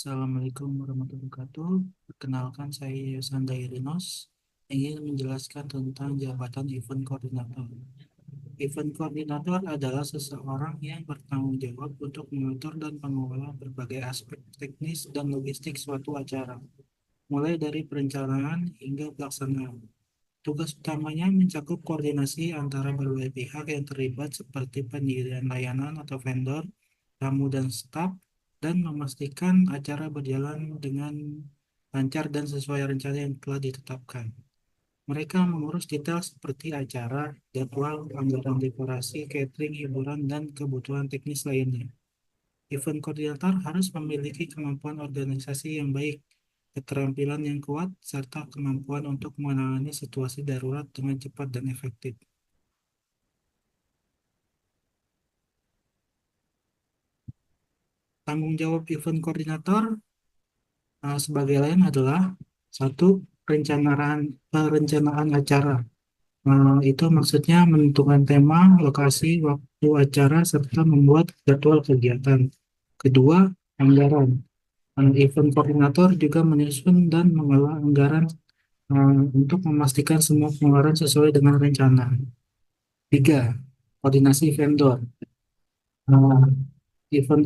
Assalamualaikum warahmatullahi wabarakatuh. Perkenalkan, saya Yosan Dairinos ingin menjelaskan tentang jabatan event koordinator. Event koordinator adalah seseorang yang bertanggung jawab untuk mengatur dan mengelola berbagai aspek teknis dan logistik suatu acara, mulai dari perencanaan hingga pelaksanaan. Tugas utamanya mencakup koordinasi antara berbagai pihak yang terlibat seperti pendirian layanan atau vendor, tamu dan staf, dan memastikan acara berjalan dengan lancar dan sesuai rencana yang telah ditetapkan. Mereka mengurus detail seperti acara, jadwal, anggaran dekorasi, catering, hiburan, dan kebutuhan teknis lainnya. Event koordinator harus memiliki kemampuan organisasi yang baik, keterampilan yang kuat, serta kemampuan untuk menangani situasi darurat dengan cepat dan efektif. Tanggung jawab event koordinator sebagai lain adalah satu, perencanaan acara. Itu maksudnya menentukan tema, lokasi, waktu acara, serta membuat jadwal kegiatan. Kedua, anggaran. Event koordinator juga menyusun dan mengelola anggaran untuk memastikan semua pengeluaran sesuai dengan rencana. Tiga, koordinasi vendor. Uh, event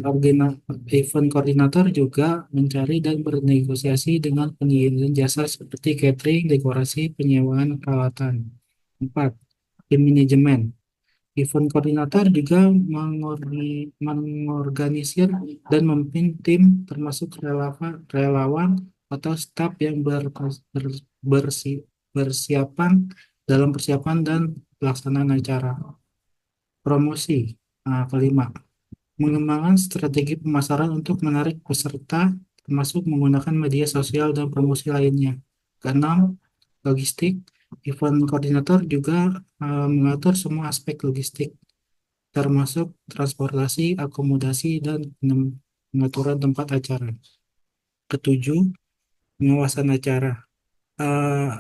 koordinator juga mencari dan bernegosiasi dengan penyedia jasa seperti catering, dekorasi, penyewaan peralatan. Empat, tim manajemen. Event koordinator juga mengorganisir dan memimpin tim termasuk relawan atau staf yang bersiapan dalam persiapan dan pelaksanaan acara. Promosi. Kelima, mengembangkan strategi pemasaran untuk menarik peserta termasuk menggunakan media sosial dan promosi lainnya. Keenam, logistik. Event koordinator juga mengatur semua aspek logistik termasuk transportasi, akomodasi, dan pengaturan tempat acara. Ketujuh, pengawasan acara.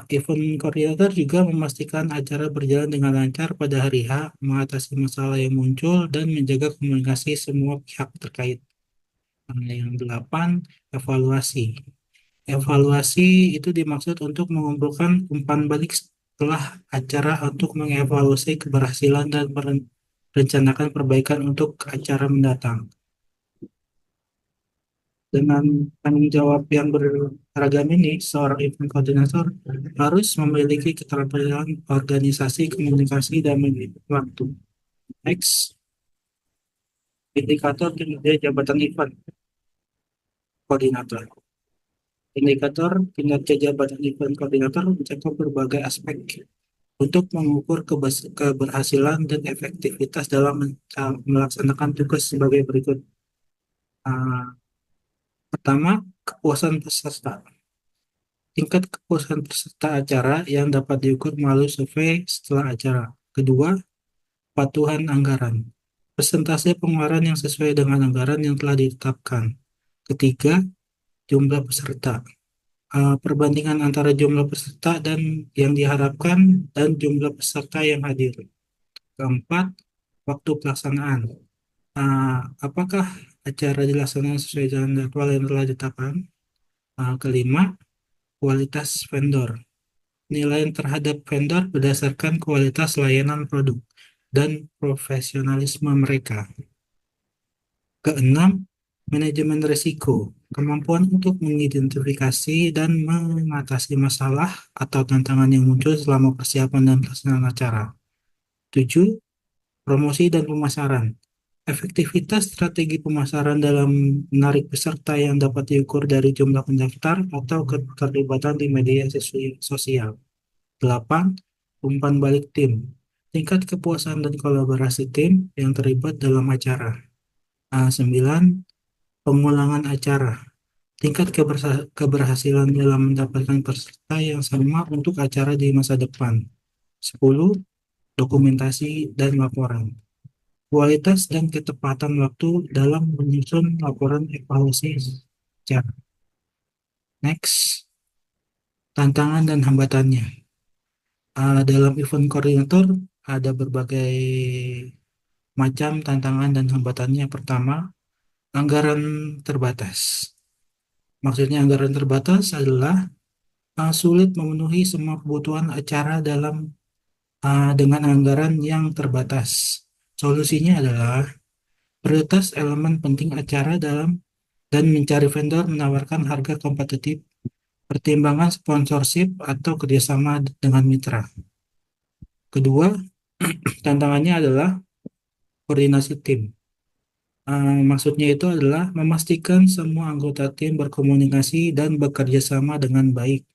Event koordinator juga memastikan acara berjalan dengan lancar pada hari H, mengatasi masalah yang muncul, dan menjaga komunikasi semua pihak terkait. Yang delapan, evaluasi. Evaluasi itu dimaksud untuk mengumpulkan umpan balik setelah acara untuk mengevaluasi keberhasilan dan merencanakan perbaikan untuk acara mendatang. Dengan tanggung jawab yang beragam ini, seorang event koordinator harus memiliki keterampilan organisasi, komunikasi, dan manajemen waktu. Next, indikator kinerja jabatan event koordinator. Indikator kinerja jabatan event koordinator mencakup berbagai aspek untuk mengukur keberhasilan dan efektivitas dalam melaksanakan tugas sebagai berikut. Ah, Pertama, kepuasan peserta. Tingkat kepuasan peserta acara yang dapat diukur melalui survei setelah acara. Kedua, patuhan anggaran. Persentase pengeluaran yang sesuai dengan anggaran yang telah ditetapkan. Ketiga, jumlah peserta. Perbandingan antara jumlah peserta dan yang diharapkan dan jumlah peserta yang hadir. Keempat, waktu pelaksanaan. Apakah acara dilaksanakan sesuai dengan jadwal yang telah ditetapkan? Kelima, kualitas vendor. Penilaian terhadap vendor berdasarkan kualitas layanan produk dan profesionalisme mereka. Keenam, manajemen risiko. Kemampuan untuk mengidentifikasi dan mengatasi masalah atau tantangan yang muncul selama persiapan dan pelaksanaan acara. Tujuh, promosi dan pemasaran. Efektivitas strategi pemasaran dalam menarik peserta yang dapat diukur dari jumlah pendaftar atau keterlibatan di media sosial. 8. Umpan balik tim. Tingkat kepuasan dan kolaborasi tim yang terlibat dalam acara. 9. Pengulangan acara. Tingkat keberhasilan dalam mendapatkan peserta yang sama untuk acara di masa depan. 10. Dokumentasi dan laporan. Kualitas dan ketepatan waktu dalam menyusun laporan evaluasi acara. Next, tantangan dan hambatannya. Dalam event koordinator ada berbagai macam tantangan dan hambatannya. Pertama, anggaran terbatas. Maksudnya anggaran terbatas adalah sulit memenuhi semua kebutuhan acara dengan anggaran yang terbatas. Solusinya adalah prioritas elemen penting acara dan mencari vendor menawarkan harga kompetitif, pertimbangan sponsorship atau kerjasama dengan mitra. Kedua, tantangannya adalah koordinasi tim. Maksudnya itu adalah memastikan semua anggota tim berkomunikasi dan bekerja sama dengan baik.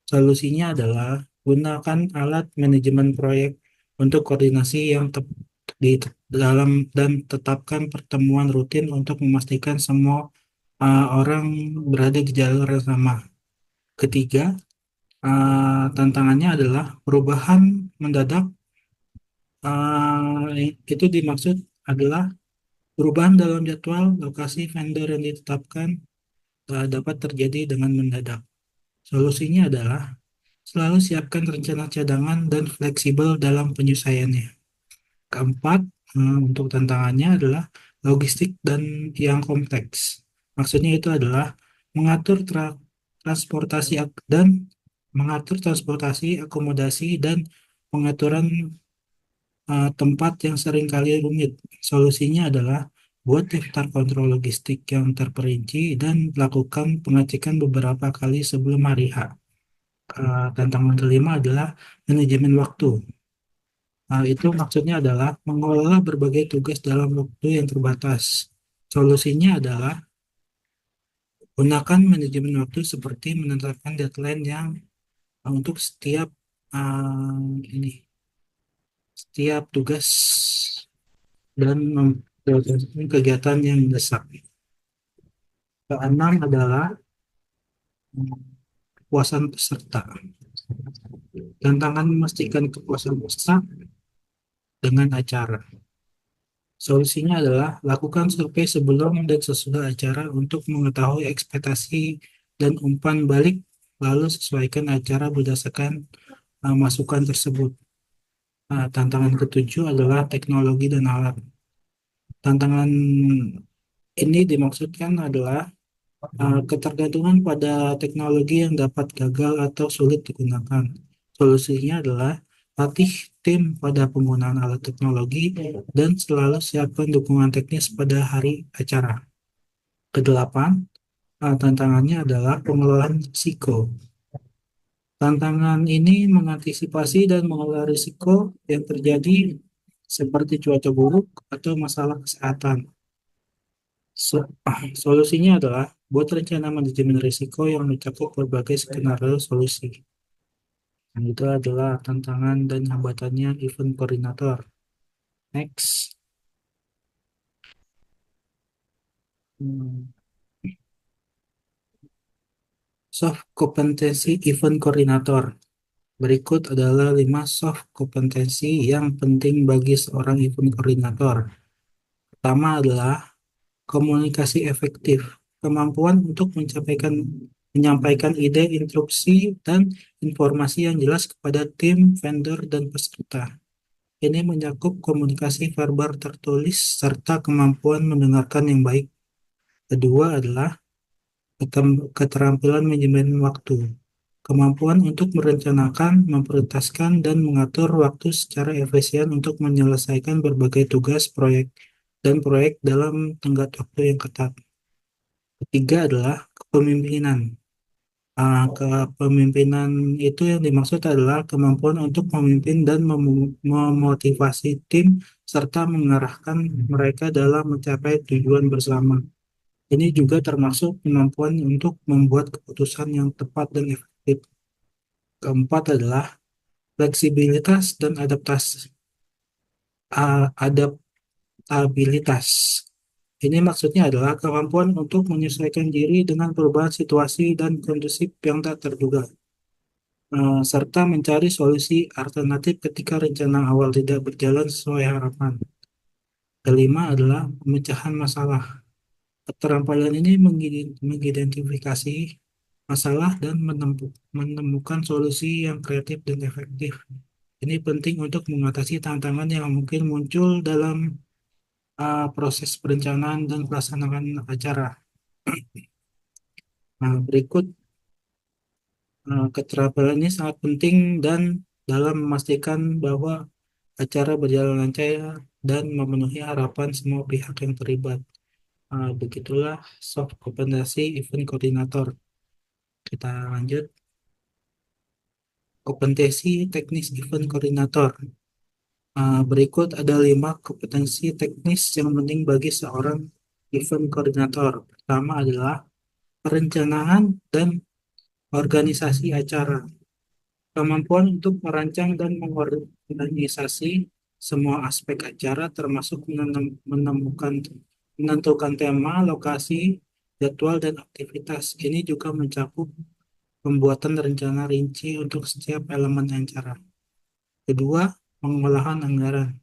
Solusinya adalah gunakan alat manajemen proyek untuk koordinasi yang di dalam dan tetapkan pertemuan rutin untuk memastikan semua orang berada di jalur yang sama. Ketiga, tantangannya adalah perubahan mendadak. Itu dimaksud adalah perubahan dalam jadwal lokasi vendor yang ditetapkan dapat terjadi dengan mendadak. Solusinya adalah selalu siapkan rencana cadangan dan fleksibel dalam penyesuaiannya. Keempat, untuk tantangannya adalah logistik dan yang kompleks. Maksudnya itu adalah mengatur transportasi dan mengatur transportasi, akomodasi, dan pengaturan tempat yang seringkali rumit. Solusinya adalah buat daftar kontrol logistik yang terperinci dan lakukan pengecekan beberapa kali sebelum hari H. Tantangan kelima adalah manajemen waktu. Itu maksudnya adalah mengelola berbagai tugas dalam waktu yang terbatas. Solusinya adalah gunakan manajemen waktu seperti menetapkan deadline yang untuk ini setiap tugas dan memprioritaskan kegiatan yang mendesak. Keenam adalah kepuasan peserta. Tantangan memastikan kepuasan peserta dengan acara. Solusinya adalah lakukan survei sebelum dan sesudah acara untuk mengetahui ekspektasi dan umpan balik, lalu sesuaikan acara berdasarkan masukan tersebut. Tantangan ketujuh adalah teknologi dan alat. Tantangan ini dimaksudkan adalah ketergantungan pada teknologi yang dapat gagal atau sulit digunakan. Solusinya adalah latih tim pada penggunaan alat teknologi dan selalu siapkan dukungan teknis pada hari acara. Kedelapan, tantangannya adalah pengelolaan risiko. Tantangan ini mengantisipasi dan mengelola risiko yang terjadi seperti cuaca buruk atau masalah kesehatan. Solusinya adalah buat rencana manajemen risiko yang mencakup berbagai skenario solusi. Dan itu adalah tantangan dan hambatannya event koordinator. Next. Hmm, Soft kompetensi event koordinator. Berikut adalah 5 soft kompetensi yang penting bagi seorang event koordinator. Pertama adalah komunikasi efektif. Kemampuan untuk menyampaikan ide, instruksi, dan informasi yang jelas kepada tim, vendor, dan peserta. Ini mencakup komunikasi verbal tertulis serta kemampuan mendengarkan yang baik. Kedua adalah keterampilan manajemen waktu. Kemampuan untuk merencanakan, memprioritaskan, dan mengatur waktu secara efisien untuk menyelesaikan berbagai tugas proyek dalam tenggat waktu yang ketat. Ketiga adalah kepemimpinan. Kepemimpinan itu yang dimaksud adalah kemampuan untuk memimpin dan memotivasi tim serta mengarahkan mereka dalam mencapai tujuan bersama. Ini juga termasuk kemampuan untuk membuat keputusan yang tepat dan efektif. Keempat adalah fleksibilitas dan adaptabilitas. Ini maksudnya adalah kemampuan untuk menyesuaikan diri dengan perubahan situasi dan kondisi yang tak terduga, serta mencari solusi alternatif ketika rencana awal tidak berjalan sesuai harapan. Kelima adalah pemecahan masalah. Keterampilan ini mengidentifikasi masalah dan menemukan solusi yang kreatif dan efektif. Ini penting untuk mengatasi tantangan yang mungkin muncul dalam proses perencanaan dan pelaksanaan acara. Nah, berikut keterampilan ini sangat penting dan dalam memastikan bahwa acara berjalan lancar dan memenuhi harapan semua pihak yang terlibat. Begitulah soft kompetensi event koordinator. Kita lanjut. Kompetensi teknis event koordinator. Berikut ada 5 kompetensi teknis yang penting bagi seorang event koordinator. Pertama adalah perencanaan dan organisasi acara. Kemampuan untuk merancang dan mengorganisasi semua aspek acara termasuk menentukan tema, lokasi, jadwal, dan aktivitas. Ini juga mencakup pembuatan rencana rinci untuk setiap elemen acara. Kedua, pengolahan anggaran.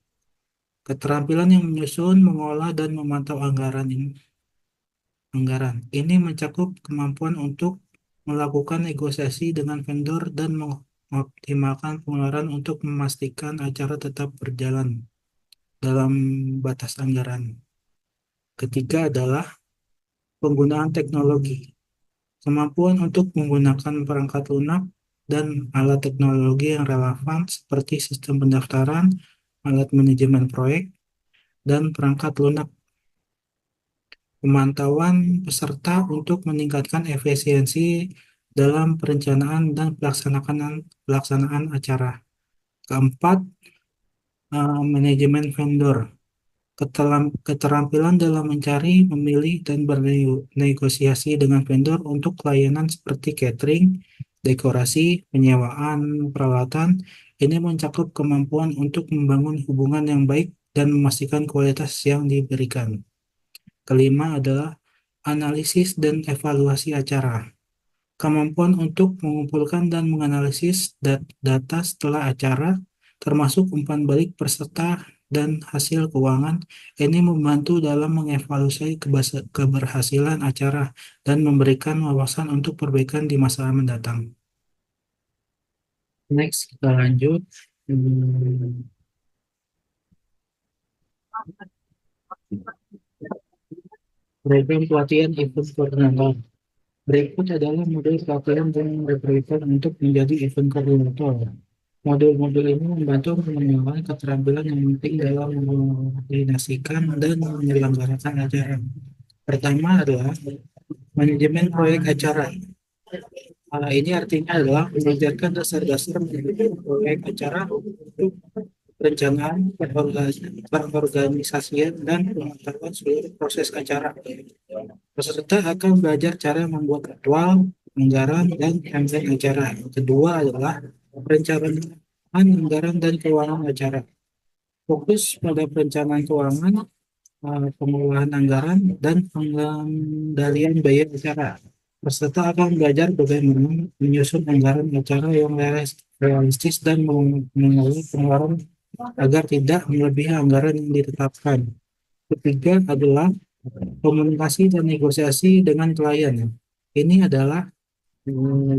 Keterampilan yang menyusun, mengolah, dan memantau anggaran. Ini mencakup kemampuan untuk melakukan negosiasi dengan vendor dan mengoptimalkan pengeluaran untuk memastikan acara tetap berjalan dalam batas anggaran. Ketiga adalah penggunaan teknologi. Kemampuan untuk menggunakan perangkat lunak dan alat teknologi yang relevan seperti sistem pendaftaran, alat manajemen proyek, dan perangkat lunak. Pemantauan peserta untuk meningkatkan efisiensi dalam perencanaan dan pelaksanaan acara. Keempat, manajemen vendor. Keterampilan dalam mencari, memilih, dan bernegosiasi dengan vendor untuk layanan seperti catering, dekorasi, penyewaan peralatan. Ini mencakup kemampuan untuk membangun hubungan yang baik dan memastikan kualitas yang diberikan. Kelima adalah analisis dan evaluasi acara. Kemampuan untuk mengumpulkan dan menganalisis data setelah acara, termasuk umpan balik peserta dan hasil keuangan, ini membantu dalam mengevaluasi keberhasilan acara dan memberikan wawasan untuk perbaikan di masa mendatang. Next, kita lanjut. Hmm, Program pelatihan event koordinator. Berikut adalah modul pelatihan yang diperlukan untuk menjadi event koordinator. Modul-modul ini membantu mengenalkan keterampilan yang penting dalam mengkoordinasikan dan menyelenggarakan acara. Pertama adalah manajemen proyek acara. Ini artinya adalah mengajarkan dasar-dasar manajemen proyek acara untuk perencanaan, perorganisasian, dan pengetahuan seluruh proses acara. Peserta akan belajar cara membuat jadwal, anggaran, dan timeline acara. Yang kedua adalah perencanaan anggaran dan keuangan acara. Fokus pada perencanaan keuangan, pengelolaan anggaran, dan pengendalian biaya acara. Peserta akan belajar bagaimana menyusun anggaran acara yang realistis dan mengelola pengeluaran agar tidak melebihi anggaran yang ditetapkan. Ketiga adalah komunikasi dan negosiasi dengan klien. Ini adalah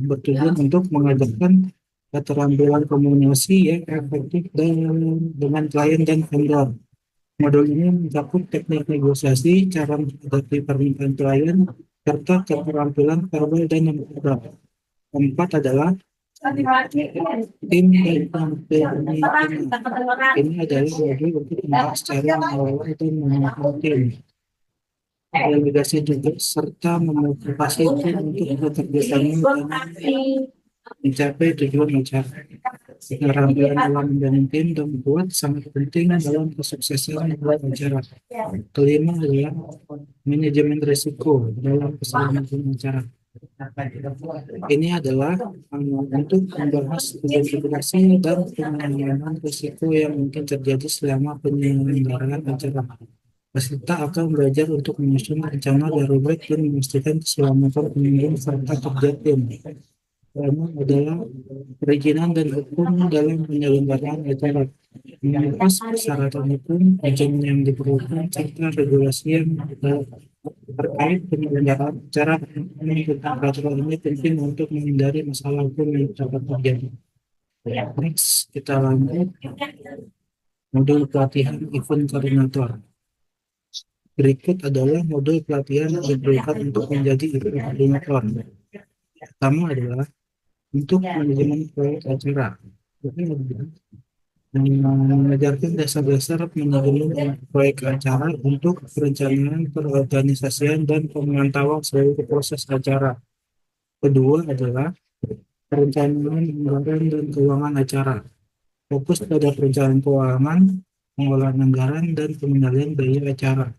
bertujuan untuk mengajarkan keterampilan komunikasi yang efektif dengan klien dan vendor. Modul ini mencakup teknik negosiasi, cara menghadapi permintaan klien, serta keterampilan verbal dan non-verbal. Keempat adalah tim dan kepemimpinan. Ini adalah modul untuk membahas cara mengelola dan mengembangkan tim. Delegasi juga serta memotivasi tim untuk bekerja sama dan mencapai tujuan acara. Keterampilan dalam menjalin tim dan membuat sangat penting dalam kesuksesan membuat acara. Kelima adalah manajemen risiko dalam keselamatan acara. Ini adalah untuk membahas identifikasi dan penanganan risiko yang mungkin terjadi selama penyelenggaraan acara. Peserta akan belajar untuk menyusun rencana darurat dan memastikan keselamatan pengunjung serta kerja tim. Pertama adalah perizinan dan hukum dalam penyelenggaraan acara. Mengupas persyaratan hukum, izin yang diperlukan, serta regulasi yang terkait penyelenggaraan acara. Tentang peraturan ini penting untuk menghindari masalah hukum yang dapat terjadi. Next, kita lanjut modul pelatihan event koordinator. Berikut adalah modul pelatihan yang diperlukan untuk menjadi event koordinator. Pertama adalah untuk manajemen proyek acara. Ini adalah mengajarkan dasar-dasar manajemen proyek acara untuk perencanaan, perorganisasian, dan pemantauan seluruh proses acara. Kedua adalah perencanaan anggaran dan keuangan acara. Fokus pada perencanaan keuangan, pengolahan anggaran, dan pengendalian biaya acara.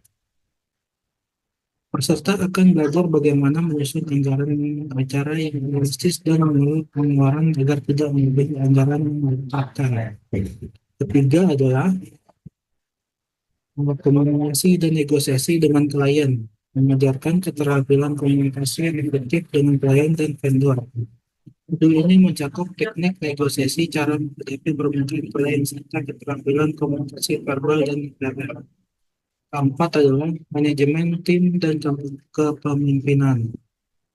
Peserta akan belajar bagaimana menyusun anggaran acara yang realistis dan mengelola pengeluaran agar tidak melebihi anggaran yang ditetapkan. Ketiga adalah komunikasi dan negosiasi dengan klien, mengajarkan keterampilan komunikasi yang efektif dengan klien dan vendor. Modul ini mencakup teknik negosiasi, cara menghadapi permintaan klien, serta keterampilan komunikasi verbal dan verbal. Keempat adalah manajemen tim dan kepemimpinan.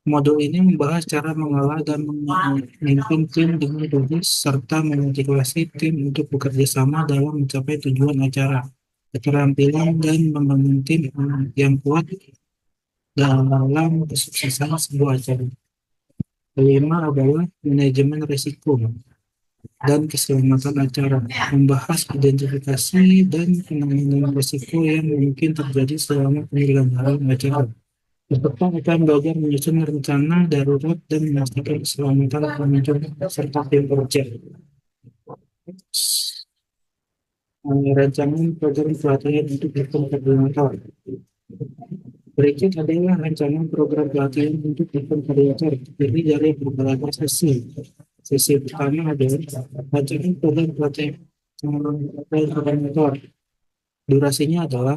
Modul ini membahas cara mengelola dan memimpin tim dengan tugas serta memotivasi tim untuk bekerja sama dalam mencapai tujuan acara. Keterampilan dan membangun tim yang kuat dalam kesuksesan sebuah acara. Kelima adalah manajemen risiko dan keselamatan acara, membahas identifikasi dan penanganan risiko yang mungkin terjadi selama penyelenggaraan acara. Peserta akan belajar menyusun rencana darurat dan memastikan keselamatan pengunjung serta tim kerja. Rancangan program pelatihan untuk event koordinator. Berikut adalah rancangan program pelatihan untuk event koordinator terdiri dari beberapa sesi. Sesi pertama adalah rancangan program pelatihan koordinator. Durasinya adalah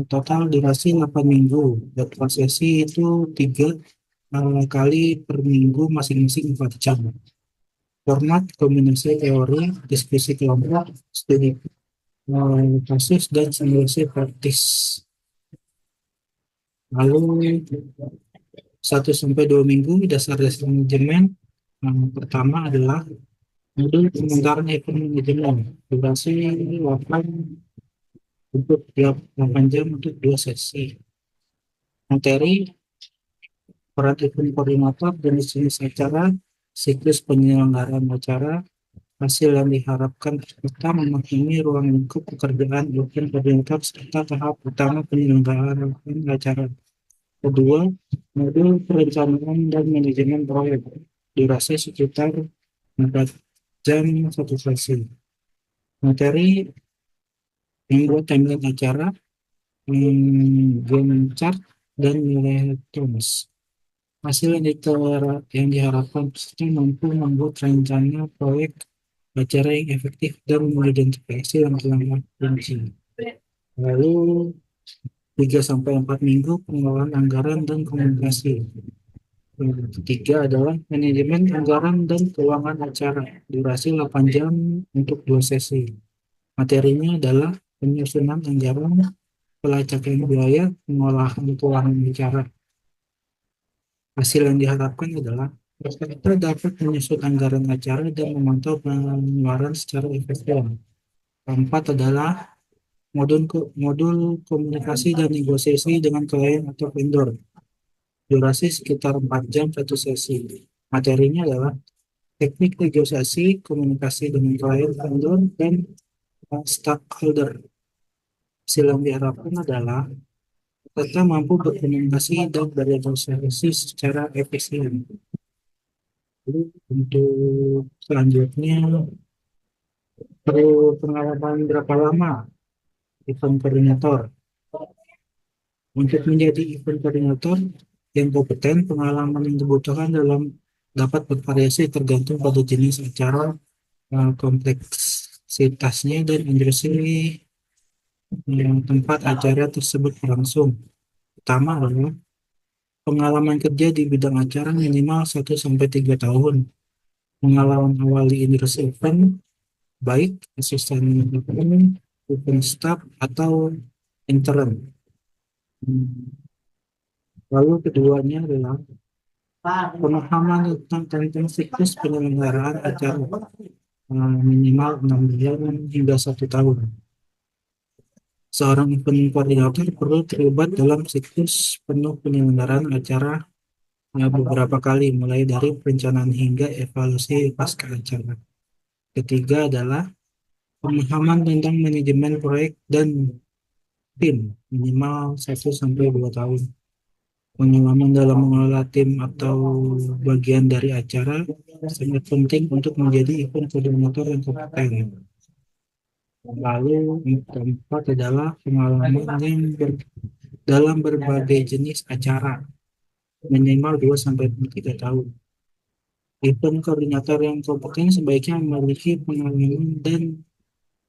total durasi 8 minggu. Jadwal sesi itu 3 kali per minggu masing-masing 4 jam. Format kombinasi teori, diskusi kelompok, studi kasus, dan simulasi praktis. Lalu 1 sampai 2 minggu dasar-dasar manajemen. Pertama adalah modul pementaran event manajemen. Durasi 8 untuk 8 jam untuk 2 sesi. Materi peran event koordinator dan jenis acara, siklus penyelenggaraan acara, hasil yang diharapkan serta memahami ruang lingkup pekerjaan event koordinator serta tahap utama penyelenggaraan acara. Kedua, modul perencanaan dan manajemen proyek. Durasi sekitar 4 jam satu sesi. Materi membuat timeline acara, Gantt chart, dan nilai tools. Hasil yang diharapkan peserta mampu membuat rencana proyek acara yang efektif dan mengidentifikasi langkah-langkah kunci. Lalu 3 sampai 4 minggu pengelolaan anggaran dan komunikasi. Ketiga adalah manajemen anggaran dan keuangan acara. Durasi 8 jam untuk 2 sesi. Materinya adalah penyusunan anggaran, pelacakan biaya, pengolahan keuangan acara. Hasil yang diharapkan adalah peserta dapat menyusun anggaran acara dan memantau pengeluaran secara efektif. Keempat adalah modul komunikasi dan negosiasi dengan klien atau vendor. Durasi sekitar 4 jam satu sesi. Materinya adalah teknik negosiasi, komunikasi dengan klien, vendor, dan stakeholder. Hasil yang diharapkan adalah peserta mampu berkomunikasi dan bernegosiasi secara efisien. Lalu untuk selanjutnya, perlu pengalaman berapa lama event koordinator? Untuk menjadi event koordinator yang kompeten, pengalaman yang dibutuhkan dapat bervariasi tergantung pada jenis acara, kompleksitasnya, dan industri yang tempat acara tersebut berlangsung. Pertama adalah pengalaman kerja di bidang acara minimal 1 sampai 3 tahun. Pengalaman awal di industri event, baik asisten event staff, atau intern. Lalu keduanya adalah pemahaman tentang siklus penyelenggaraan acara minimal 6 bulan hingga 1 tahun. Seorang event koordinator perlu terlibat dalam siklus penuh penyelenggaraan acara beberapa kali, mulai dari perencanaan hingga evaluasi pasca acara. Ketiga adalah pemahaman tentang manajemen proyek dan tim, minimal 1 sampai 2 tahun. Pengalaman dalam mengelola tim atau bagian dari acara sangat penting untuk menjadi event koordinator yang kompeten. Lalu yang keempat adalah pengalaman yang dalam berbagai jenis acara, minimal 2 sampai 3 tahun. Event koordinator yang kompeten sebaiknya memiliki pengalaman dan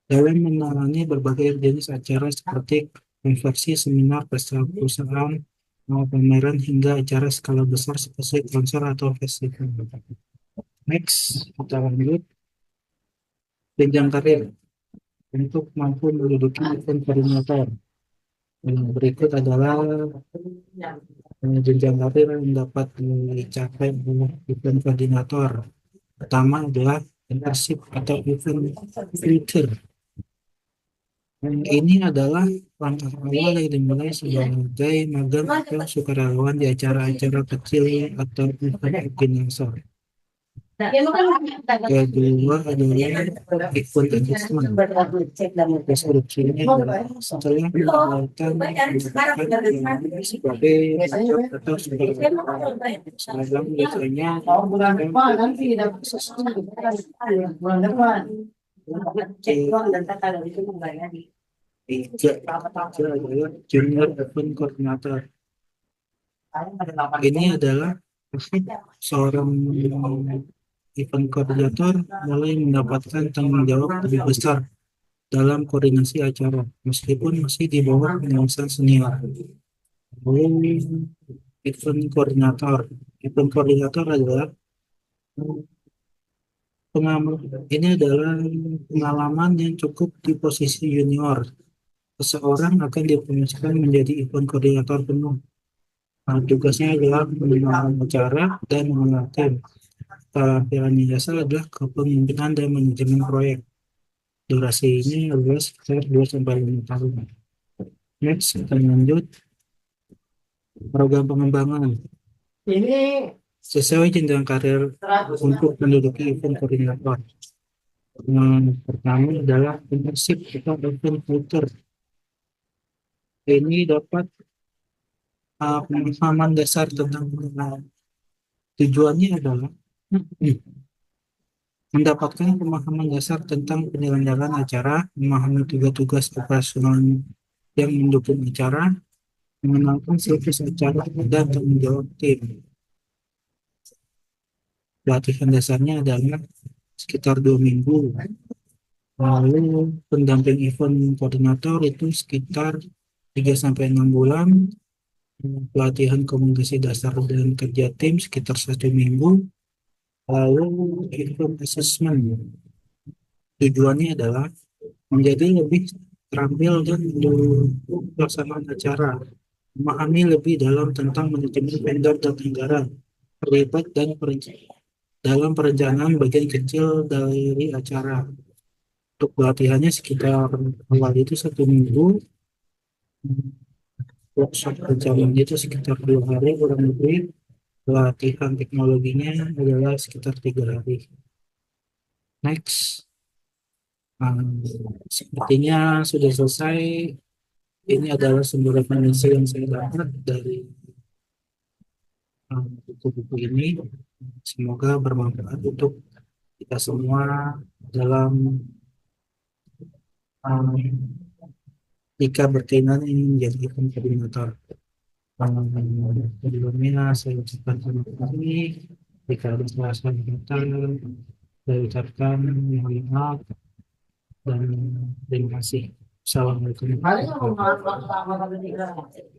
dalam menangani berbagai jenis acara seperti konferensi, seminar, pesta perusahaan, pameran, hingga acara skala besar seperti konser atau festival. Next, kita lanjut. Jenjang karir untuk mampu menduduki event koordinator. Berikut adalah jenjang karir yang dapat dicapai oleh event koordinator. Pertama adalah internship atau event filter. Ini adalah langkah awal yang dimulai sebagai magang atau sukarelawan di acara-acara kecil atau event organizer. Kedua adalah event engagement. Deskripsinya adalah setelah melakukan sebagai atau sebagai magang biasanya tiga adalah junior event coordinator. Ini adalah seorang event koordinator mulai mendapatkan tanggung jawab lebih besar dalam koordinasi acara, meskipun masih di bawah pengawasan senior. Lalu, event koordinator. Event koordinator adalah ini adalah pengalaman yang cukup di posisi junior. Seseorang akan dipromosikan menjadi event koordinator penuh. Nah, tugasnya adalah mengenal acara dan mengelola tim. Tampilan jasa adalah kepemimpinan dan manajemen proyek. Durasi ini adalah sekitar 2 sampai 5 tahun. Next, kita lanjut. Program pengembangan. Ini sesuai jenjang karir untuk menduduki event koordinator. Yang pertama adalah internship atau event filter. Ini dapat pemahaman dasar tentang pengenalan. Tujuannya adalah mendapatkan pemahaman dasar tentang penyelenggaraan acara, memahami tugas-tugas operasional yang mendukung acara, mengenalkan siklus acara, dan tanggung jawab tim. Pelatihan dasarnya adalah sekitar 2 minggu. Lalu pendamping event koordinator itu sekitar 3 sampai 6 bulan. Pelatihan komunikasi dasar dan kerja tim sekitar 1 minggu. Lalu event assessment. Tujuannya adalah menjadi lebih terampil dan mendukung pelaksanaan acara, memahami lebih dalam tentang manajemen vendor dan anggaran, terlibat dan dalam perencanaan bagian kecil dari acara. Untuk pelatihannya sekitar awal itu 1 minggu, workshop rencananya itu sekitar 2 hari kurang lebih, pelatihan teknologinya adalah sekitar 3 hari. Next. Sepertinya sudah selesai. Ini adalah sumber referensi yang saya dapat dari buku-buku ini. Semoga bermanfaat untuk kita semua dalam um, jika berkenan ini menjadi event koordinator. Sebelumnya saya ucapkan terima kasih. Jika ada salah-salah kata, saya ucapkan mohon maaf dan terima kasih. Assalamualaikum warahmatullahi wabarakatuh.